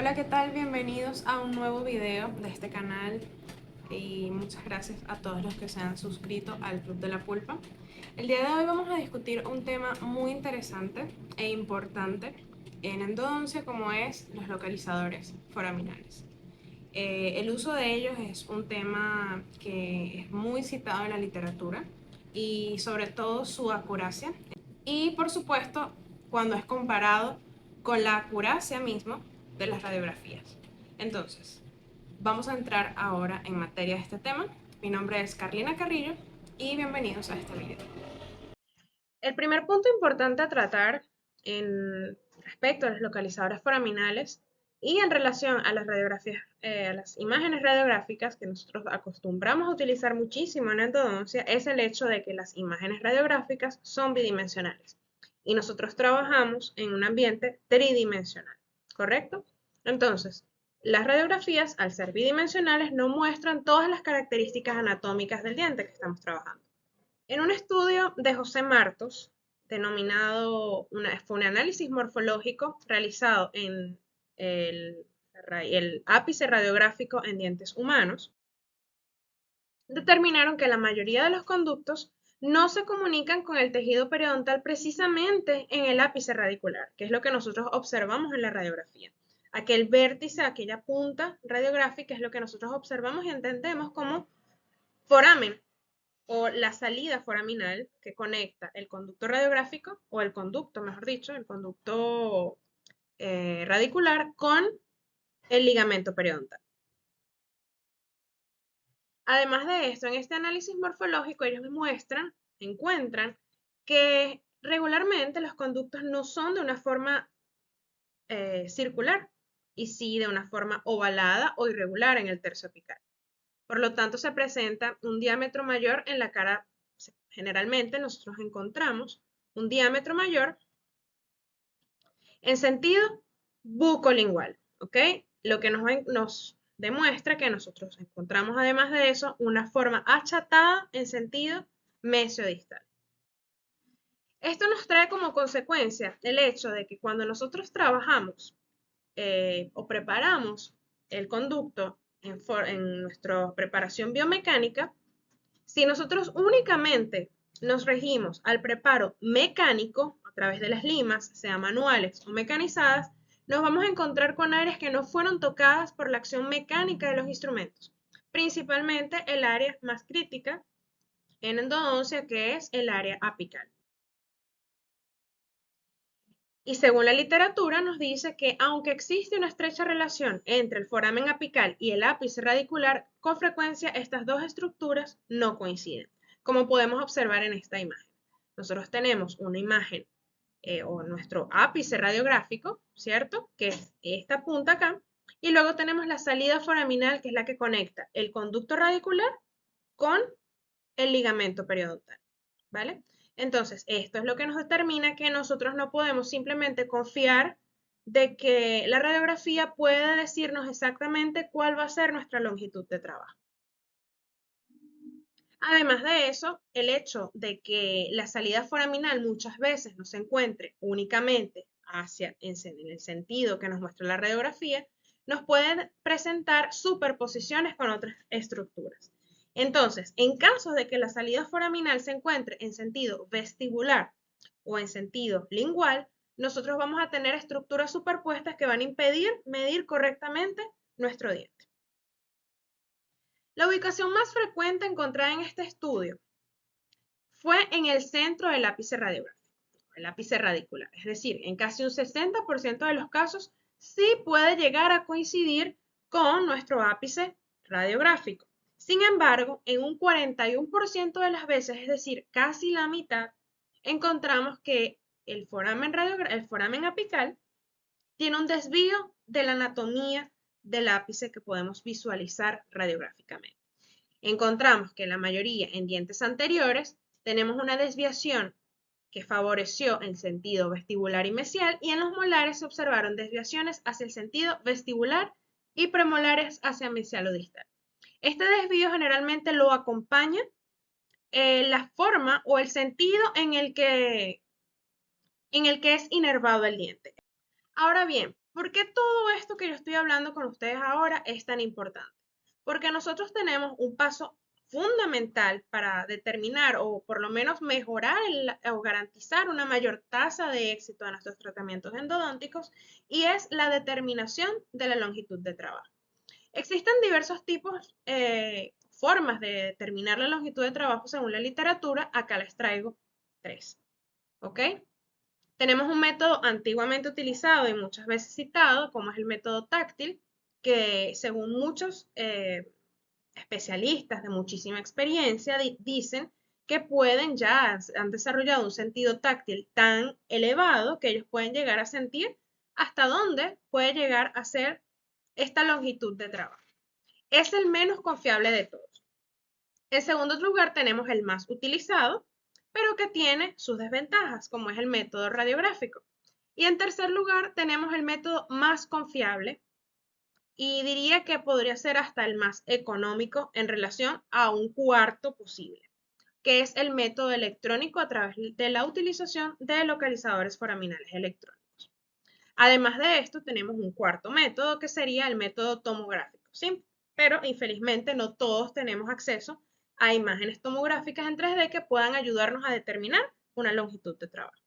Hola, ¿qué tal? Bienvenidos a un nuevo video de este canal y muchas gracias a todos los que se han suscrito al Club de la Pulpa. El día de hoy vamos a discutir un tema muy interesante e importante en endodoncia, como es los localizadores foraminales. El uso de ellos es un tema que es muy citado en la literatura y sobre todo su acuracia y por supuesto cuando es comparado con la acuracia misma de las radiografías. Entonces, vamos a entrar ahora en materia de este tema. Mi nombre es Carlina Carrillo y bienvenidos a este video. El primer punto importante a tratar en respecto a los localizadores foraminales y en relación a las radiografías, a las imágenes radiográficas que nosotros acostumbramos a utilizar muchísimo en endodoncia, es el hecho de que las imágenes radiográficas son bidimensionales y nosotros trabajamos en un ambiente tridimensional, ¿correcto? Entonces, las radiografías, al ser bidimensionales, no muestran todas las características anatómicas del diente que estamos trabajando. En un estudio de José Martos, fue un análisis morfológico realizado en el ápice radiográfico en dientes humanos, determinaron que la mayoría de los conductos no se comunican con el tejido periodontal precisamente en el ápice radicular, que es lo que nosotros observamos en la radiografía. Aquel vértice, aquella punta radiográfica es lo que nosotros observamos y entendemos como foramen o la salida foraminal que conecta el conducto radiográfico, o el conducto, mejor dicho, el conducto radicular con el ligamento periodontal. Además de esto, en este análisis morfológico ellos encuentran que regularmente los conductos no son de una forma circular, y sí de una forma ovalada o irregular en el tercio apical. Por lo tanto, se presenta un diámetro mayor en la cara. Generalmente nosotros encontramos un diámetro mayor en sentido bucolingual, ¿ok? Lo que nos demuestra que nosotros encontramos además de eso una forma achatada en sentido mesiodistal. Esto nos trae como consecuencia el hecho de que cuando nosotros trabajamos o preparamos el conducto en nuestra preparación biomecánica, si nosotros únicamente nos regimos al preparo mecánico a través de las limas, sean manuales o mecanizadas, nos vamos a encontrar con áreas que no fueron tocadas por la acción mecánica de los instrumentos, principalmente el área más crítica en endodoncia, que es el área apical. Y según la literatura nos dice que aunque existe una estrecha relación entre el foramen apical y el ápice radicular, con frecuencia estas dos estructuras no coinciden, como podemos observar en esta imagen. Nosotros tenemos una imagen o nuestro ápice radiográfico, ¿cierto? Que es esta punta acá, y luego tenemos la salida foraminal, que es la que conecta el conducto radicular con el ligamento periodontal, ¿vale? Entonces, esto es lo que nos determina que nosotros no podemos simplemente confiar de que la radiografía puede decirnos exactamente cuál va a ser nuestra longitud de trabajo. Además de eso, el hecho de que la salida foraminal muchas veces no se encuentre únicamente en el sentido que nos muestra la radiografía, nos pueden presentar superposiciones con otras estructuras. Entonces, en caso de que la salida foraminal se encuentre en sentido vestibular o en sentido lingual, nosotros vamos a tener estructuras superpuestas que van a impedir medir correctamente nuestro diente. La ubicación más frecuente encontrada en este estudio fue en el centro del ápice radiográfico, el ápice radicular. Es decir, en casi un 60% de los casos sí puede llegar a coincidir con nuestro ápice radiográfico. Sin embargo, en un 41% de las veces, es decir, casi la mitad, encontramos que el foramen apical tiene un desvío de la anatomía del ápice que podemos visualizar radiográficamente. Encontramos que la mayoría en dientes anteriores tenemos una desviación que favoreció el sentido vestibular y mesial, y en los molares se observaron desviaciones hacia el sentido vestibular y premolares hacia mesial o distal. Este desvío generalmente lo acompaña la forma o el sentido en el que es inervado el diente. Ahora bien, ¿Por qué todo esto que yo estoy hablando con ustedes ahora es tan importante? Porque nosotros tenemos un paso fundamental para determinar o por lo menos mejorar o garantizar una mayor tasa de éxito de nuestros tratamientos endodónticos y es la determinación de la longitud de trabajo. Existen diversos tipos, formas de determinar la longitud de trabajo según la literatura. Acá les traigo tres. ¿Ok? Tenemos un método antiguamente utilizado y muchas veces citado, como es el método táctil, que según muchos especialistas de muchísima experiencia dicen que han desarrollado un sentido táctil tan elevado que ellos pueden llegar a sentir hasta dónde puede llegar a ser esta longitud de trabajo. Es el menos confiable de todos. En segundo lugar, tenemos el más utilizado, pero que tiene sus desventajas, como es el método radiográfico. Y en tercer lugar, tenemos el método más confiable y diría que podría ser hasta el más económico en relación a un cuarto posible, que es el método electrónico a través de la utilización de localizadores foraminales electrónicos. Además de esto, tenemos un cuarto método que sería el método tomográfico, ¿sí? Pero infelizmente no todos tenemos acceso a imágenes tomográficas en 3D que puedan ayudarnos a determinar una longitud de trabajo.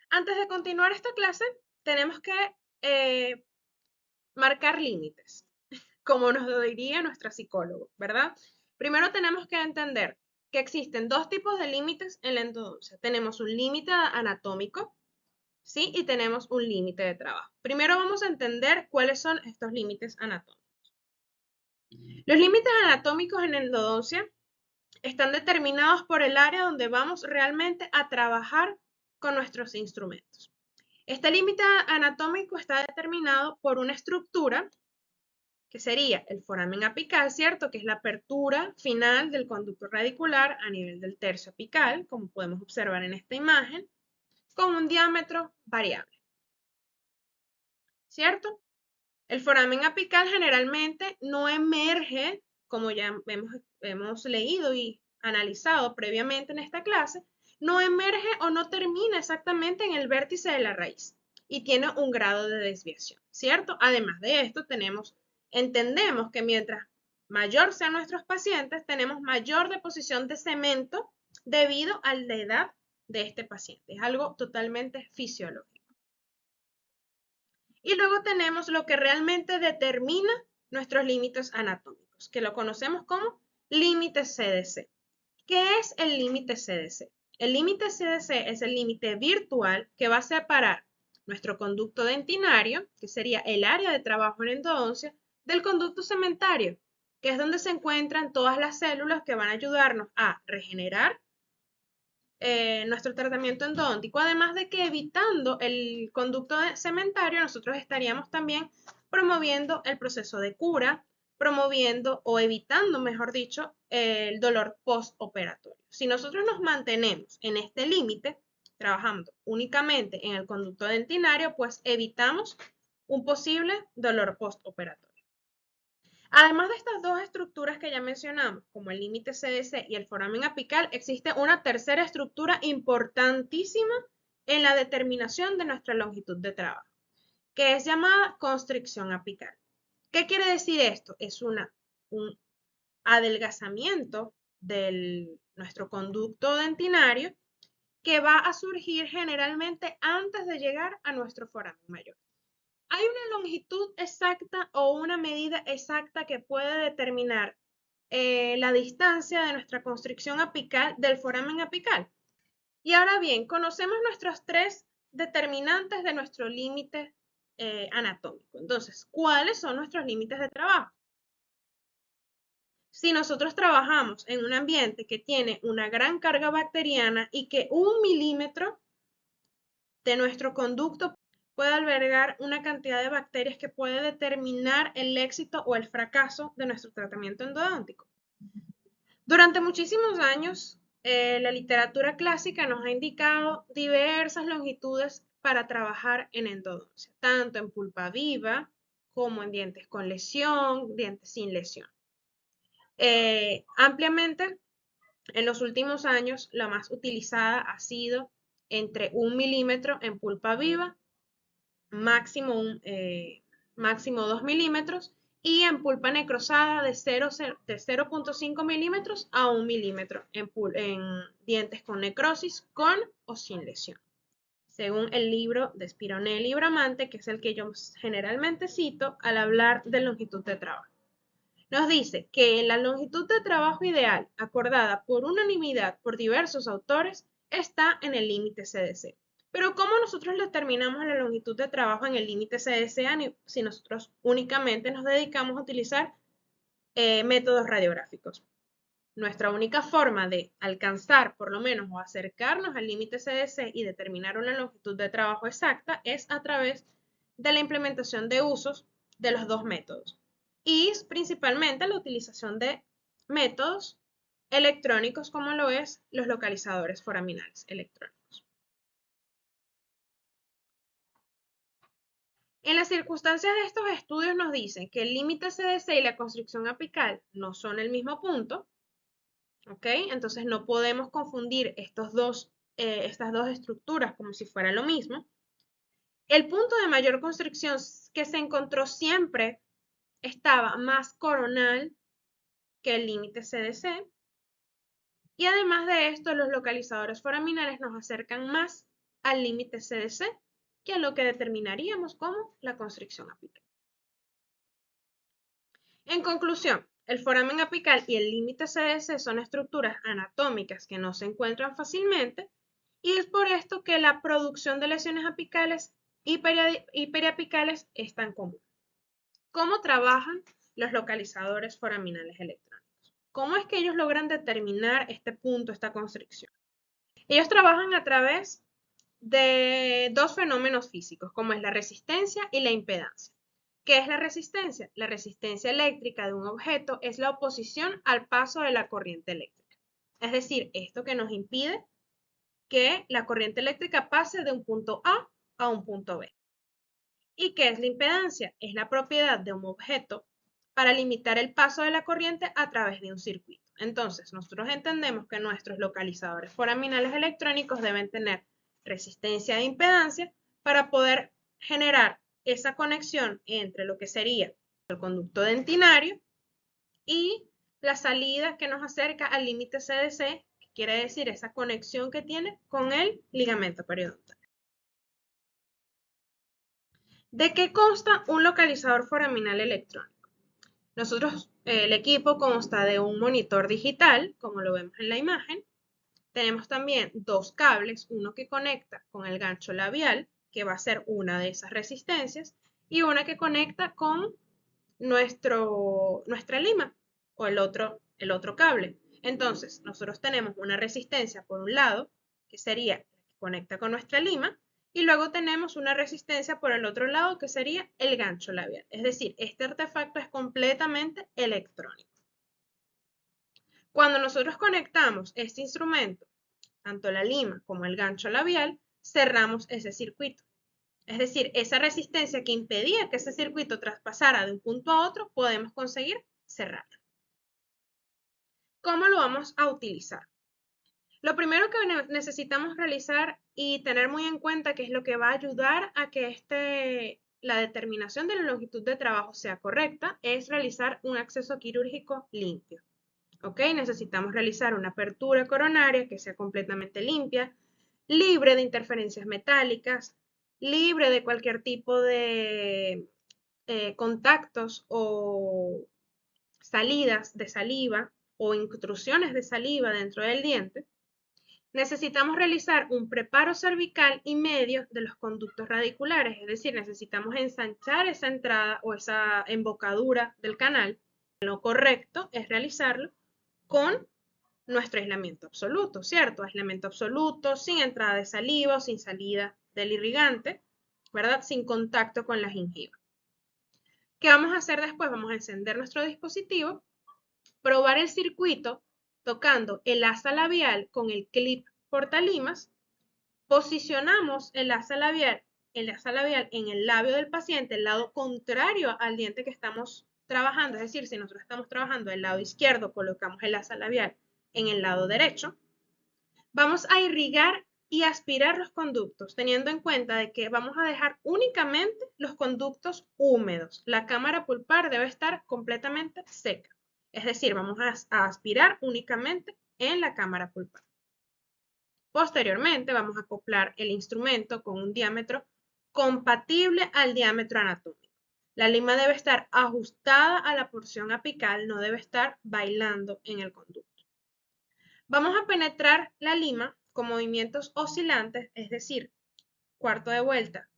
Antes de continuar esta clase, tenemos que marcar límites, como nos lo diría nuestra psicólogo, ¿verdad? Primero tenemos que entender que existen dos tipos de límites en la endodoncia. Tenemos un límite anatómico, ¿sí? Y tenemos un límite de trabajo. Primero vamos a entender cuáles son estos límites anatómicos. Los límites anatómicos en endodoncia están determinados por el área donde vamos realmente a trabajar con nuestros instrumentos. Este límite anatómico está determinado por una estructura que sería el foramen apical, ¿cierto? Que es la apertura final del conducto radicular a nivel del tercio apical, como podemos observar en esta imagen, con un diámetro variable, ¿cierto? El foramen apical generalmente no emerge, como ya hemos leído y analizado previamente en esta clase, no emerge o no termina exactamente en el vértice de la raíz y tiene un grado de desviación, ¿cierto? Además de esto, entendemos que mientras mayor sean nuestros pacientes, tenemos mayor deposición de cemento debido a la edad de este paciente. Es algo totalmente fisiológico. Y luego tenemos lo que realmente determina nuestros límites anatómicos, que lo conocemos como límite CDC. ¿Qué es el límite CDC? El límite CDC es el límite virtual que va a separar nuestro conducto dentinario, que sería el área de trabajo en endodoncia, del conducto cementario, que es donde se encuentran todas las células que van a ayudarnos a regenerar nuestro tratamiento endodóntico, además de que evitando el conducto cementario, nosotros estaríamos también promoviendo el proceso de cura, promoviendo o evitando, mejor dicho, el dolor postoperatorio. Si nosotros nos mantenemos en este límite, trabajando únicamente en el conducto dentinario, pues evitamos un posible dolor postoperatorio. Además de estas dos estructuras que ya mencionamos, como el límite CDC y el foramen apical, existe una tercera estructura importantísima en la determinación de nuestra longitud de trabajo, que es llamada constricción apical. ¿Qué quiere decir esto? Es un adelgazamiento de nuestro conducto dentinario que va a surgir generalmente antes de llegar a nuestro foramen mayor. ¿Hay una longitud exacta o una medida exacta que puede determinar la distancia de nuestra constricción apical del foramen apical? Y ahora bien, conocemos nuestros tres determinantes de nuestro límite anatómico. Entonces, ¿cuáles son nuestros límites de trabajo? Si nosotros trabajamos en un ambiente que tiene una gran carga bacteriana y que 1 milímetro de nuestro conducto puede albergar una cantidad de bacterias que puede determinar el éxito o el fracaso de nuestro tratamiento endodóntico. Durante muchísimos años, la literatura clásica nos ha indicado diversas longitudes para trabajar en endodoncia, tanto en pulpa viva como en dientes con lesión, dientes sin lesión. Ampliamente, en los últimos años, la más utilizada ha sido entre 1 milímetro en pulpa viva máximo 2 milímetros, y en pulpa necrosada de 0,5 milímetros a 1 milímetro en dientes con necrosis, con o sin lesión. Según el libro de Spironelli y Bramante, que es el que yo generalmente cito al hablar de longitud de trabajo. Nos dice que la longitud de trabajo ideal, acordada por unanimidad por diversos autores, está en el límite CDC. Pero ¿cómo nosotros determinamos la longitud de trabajo en el límite CDC si nosotros únicamente nos dedicamos a utilizar métodos radiográficos? Nuestra única forma de alcanzar, por lo menos, o acercarnos al límite CDC y determinar una longitud de trabajo exacta es a través de la implementación de usos de los dos métodos, y principalmente la utilización de métodos electrónicos como lo es los localizadores foraminales electrónicos. En las circunstancias de estos estudios nos dicen que el límite CDC y la constricción apical no son el mismo punto, ¿ok? Entonces no podemos confundir estas dos estructuras como si fuera lo mismo. El punto de mayor constricción que se encontró siempre estaba más coronal que el límite CDC. Y además de esto, los localizadores foraminales nos acercan más al límite CDC que a lo que determinaríamos como la constricción apical. En conclusión, el foramen apical y el límite CDC son estructuras anatómicas que no se encuentran fácilmente, y es por esto que la producción de lesiones apicales y periapicales es tan común. ¿Cómo trabajan los localizadores foraminales electrónicos? ¿Cómo es que ellos logran determinar este punto, esta constricción? Ellos trabajan a través de dos fenómenos físicos, como es la resistencia y la impedancia. ¿Qué es la resistencia? La resistencia eléctrica de un objeto es la oposición al paso de la corriente eléctrica. Es decir, esto que nos impide que la corriente eléctrica pase de un punto a un punto B. ¿Y qué es la impedancia? Es la propiedad de un objeto para limitar el paso de la corriente a través de un circuito. Entonces, nosotros entendemos que nuestros localizadores foraminales electrónicos deben tener resistencia e impedancia para poder generar esa conexión entre lo que sería el conducto dentinario y la salida que nos acerca al límite CDC, que quiere decir esa conexión que tiene con el ligamento periodontal. ¿De qué consta un localizador foraminal electrónico? Nosotros, el equipo consta de un monitor digital, como lo vemos en la imagen. Tenemos también dos cables, uno que conecta con el gancho labial, que va a ser una de esas resistencias, y una que conecta con nuestra lima, o el otro cable. Entonces, nosotros tenemos una resistencia por un lado, que sería la que conecta con nuestra lima, y luego tenemos una resistencia por el otro lado, que sería el gancho labial. Es decir, este artefacto es completamente electrónico. Cuando nosotros conectamos este instrumento, tanto la lima como el gancho labial, cerramos ese circuito. Es decir, esa resistencia que impedía que ese circuito traspasara de un punto a otro, podemos conseguir cerrarlo. ¿Cómo lo vamos a utilizar? Lo primero que necesitamos realizar y tener muy en cuenta, que es lo que va a ayudar a que la determinación de la longitud de trabajo sea correcta, es realizar un acceso quirúrgico limpio. ¿Ok? Necesitamos realizar una apertura coronaria que sea completamente limpia, libre de interferencias metálicas, libre de cualquier tipo de contactos o salidas de saliva o intrusiones de saliva dentro del diente. Necesitamos realizar un preparo cervical y medio de los conductos radiculares, es decir, necesitamos ensanchar esa entrada o esa embocadura del canal. Lo correcto es realizarlo con nuestro aislamiento absoluto, ¿cierto? Aislamiento absoluto, sin entrada de saliva o sin salida del irrigante, ¿verdad? Sin contacto con la gingiva. ¿Qué vamos a hacer después? Vamos a encender nuestro dispositivo, probar el circuito tocando el asa labial con el clip portalimas, posicionamos el asa labial en el labio del paciente, el lado contrario al diente que estamos trabajando, es decir, si nosotros estamos trabajando del lado izquierdo, colocamos el asa labial en el lado derecho. Vamos a irrigar y aspirar los conductos, teniendo en cuenta de que vamos a dejar únicamente los conductos húmedos. La cámara pulpar debe estar completamente seca. Es decir, vamos a aspirar únicamente en la cámara pulpar. Posteriormente, vamos a acoplar el instrumento con un diámetro compatible al diámetro anatómico. La lima debe estar ajustada a la porción apical, no debe estar bailando en el conducto. Vamos a penetrar la lima con movimientos oscilantes, es decir, cuarto de vuelta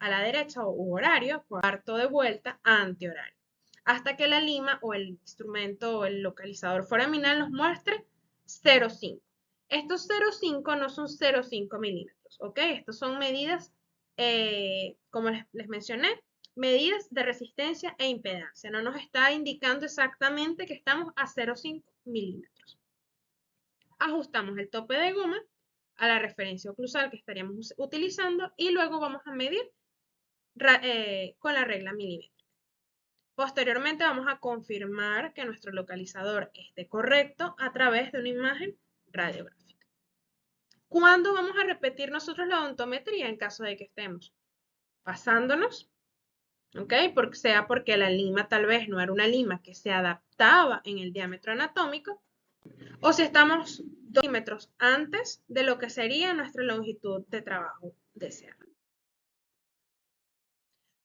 a la derecha u horario, cuarto de vuelta antihorario, hasta que la lima o el instrumento o el localizador foraminal nos muestre 0,5. Estos 0,5 no son 0,5 milímetros, ¿ok? Estos son medidas, como les mencioné, medidas de resistencia e impedancia. No nos está indicando exactamente que estamos a 0,5 milímetros. Ajustamos el tope de goma a la referencia oclusal que estaríamos utilizando y luego vamos a medir con la regla milimétrica. Posteriormente vamos a confirmar que nuestro localizador esté correcto a través de una imagen radiográfica. ¿Cuándo vamos a repetir nosotros la odontometría en caso de que estemos pasándonos? ¿Ok? Sea porque la lima tal vez no era una lima que se adaptaba en el diámetro anatómico, o si estamos 2 milímetros antes de lo que sería nuestra longitud de trabajo deseada.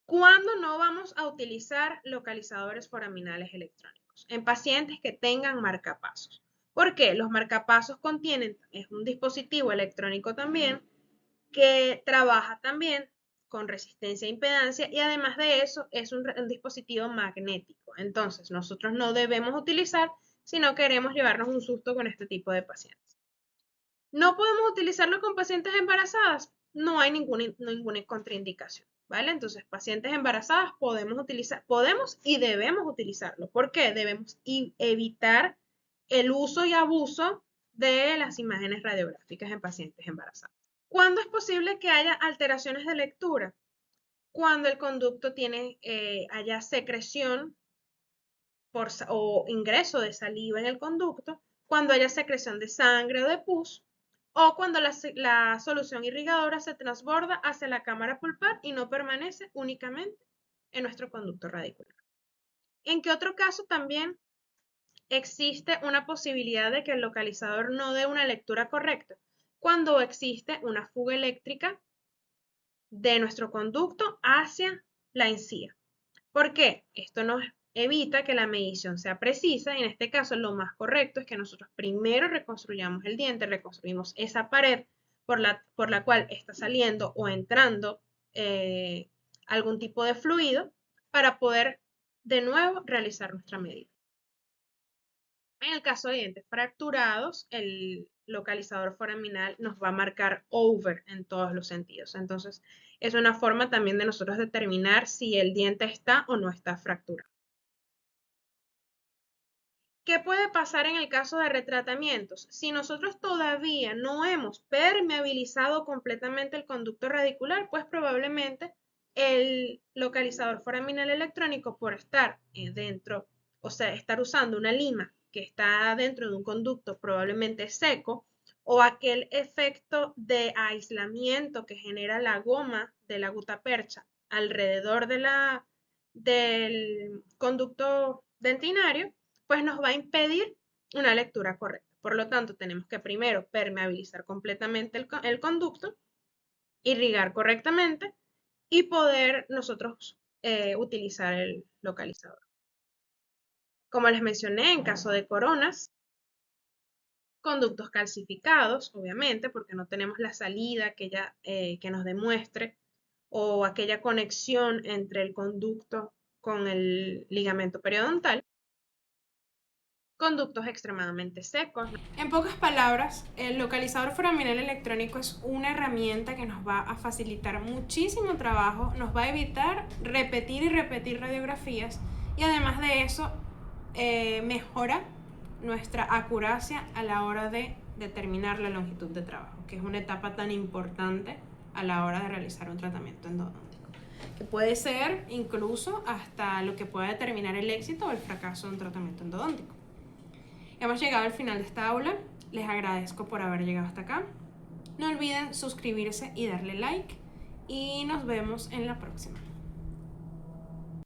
¿Cuándo no vamos a utilizar localizadores foraminales electrónicos? En pacientes que tengan marcapasos. ¿Por qué? Los marcapasos es un dispositivo electrónico también que trabaja también con resistencia e impedancia y además de eso es un dispositivo magnético. Entonces nosotros no debemos utilizar si no queremos llevarnos un susto con este tipo de pacientes. ¿No podemos utilizarlo con pacientes embarazadas? No hay ninguna contraindicación, ¿vale? Entonces, pacientes embarazadas podemos y debemos utilizarlo. ¿Por qué? Debemos evitar el uso y abuso de las imágenes radiográficas en pacientes embarazadas. ¿Cuándo es posible que haya alteraciones de lectura? Cuando el conducto haya secreción o ingreso de saliva en el conducto, cuando haya secreción de sangre o de pus, o cuando la solución irrigadora se transborda hacia la cámara pulpar y no permanece únicamente en nuestro conducto radicular. ¿En qué otro caso también existe una posibilidad de que el localizador no dé una lectura correcta? Cuando existe una fuga eléctrica de nuestro conducto hacia la encía. ¿Por qué? Esto nos evita que la medición sea precisa y en este caso lo más correcto es que nosotros primero reconstruyamos el diente, reconstruimos esa pared por la cual está saliendo o entrando algún tipo de fluido para poder de nuevo realizar nuestra medida. En el caso de dientes fracturados, el localizador foraminal nos va a marcar over en todos los sentidos. Entonces, es una forma también de nosotros determinar si el diente está o no está fracturado. ¿Qué puede pasar en el caso de retratamientos? Si nosotros todavía no hemos permeabilizado completamente el conducto radicular, pues probablemente el localizador foraminal electrónico por estar dentro, o sea, estar usando una lima que está dentro de un conducto probablemente seco, o aquel efecto de aislamiento que genera la goma de la gutapercha alrededor del conducto dentinario, pues nos va a impedir una lectura correcta. Por lo tanto, tenemos que primero permeabilizar completamente el conducto, irrigar correctamente y poder nosotros utilizar el localizador. Como les mencioné, en caso de coronas, conductos calcificados, obviamente, porque no tenemos la salida que nos demuestre o aquella conexión entre el conducto con el ligamento periodontal. Conductos extremadamente secos. En pocas palabras, el localizador foraminal electrónico es una herramienta que nos va a facilitar muchísimo trabajo, nos va a evitar repetir y repetir radiografías y además de eso mejora nuestra acuracia a la hora de determinar la longitud de trabajo, que es una etapa tan importante a la hora de realizar un tratamiento endodóntico, que puede ser incluso hasta lo que pueda determinar el éxito o el fracaso de un tratamiento endodóntico. Hemos llegado al final de esta aula. Les agradezco por haber llegado hasta acá. No olviden suscribirse y darle like y nos vemos en la próxima.